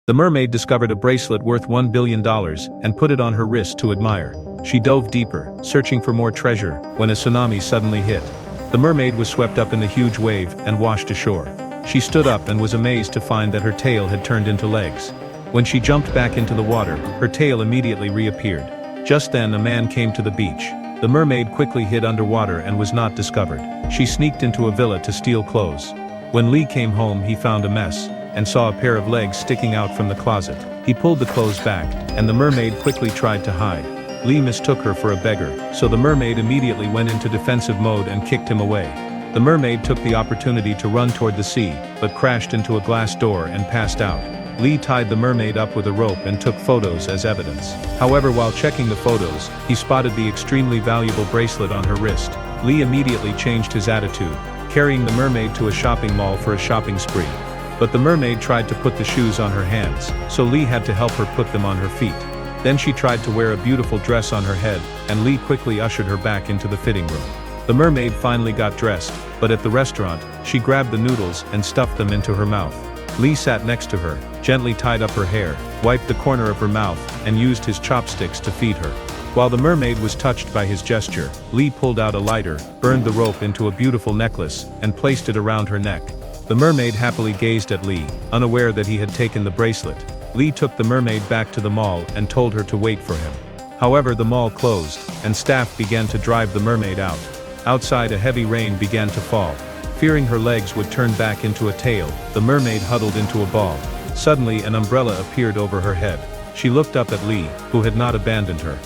The mermaid discovered a bracelet worth $1 billion and put it on her wrist to admire. She dove deeper, searching for more treasure, when a tsunami suddenly hit. The mermaid was swept up in the huge wave and washed ashore. She stood up and was amazed to find that her tail had turned into legs. When she jumped back into the water, her tail immediately reappeared. Just then a man came to the beach. The mermaid quickly hid underwater and was not discovered. She sneaked into a villa to steal clothes. When Lee came home, he found a mess and saw a pair of legs sticking out from the closet. He pulled the clothes back, and the mermaid quickly tried to hide. Lee mistook her for a beggar, so the mermaid immediately went into defensive mode and kicked him away. The mermaid took the opportunity to run toward the sea, but crashed into a glass door and passed out. Lee tied the mermaid up with a rope and took photos as evidence. However, while checking the photos, he spotted the extremely valuable bracelet on her wrist. Lee immediately changed his attitude, carrying the mermaid to a shopping mall for a shopping spree. But the mermaid tried to put the shoes on her hands, so Lee had to help her put them on her feet. Then she tried to wear a beautiful dress on her head, and Lee quickly ushered her back into the fitting room. The mermaid finally got dressed, but at the restaurant, she grabbed the noodles and stuffed them into her mouth. Lee sat next to her, gently tied up her hair, wiped the corner of her mouth, and used his chopsticks to feed her. While the mermaid was touched by his gesture, Lee pulled out a lighter, burned the rope into a beautiful necklace, and placed it around her neck. The mermaid happily gazed at Lee, unaware that he had taken the bracelet. Lee took the mermaid back to the mall and told her to wait for him. However, the mall closed, and staff began to drive the mermaid out. Outside, a heavy rain began to fall. Fearing her legs would turn back into a tail, the mermaid huddled into a ball. Suddenly, an umbrella appeared over her head. She looked up at Lee, who had not abandoned her.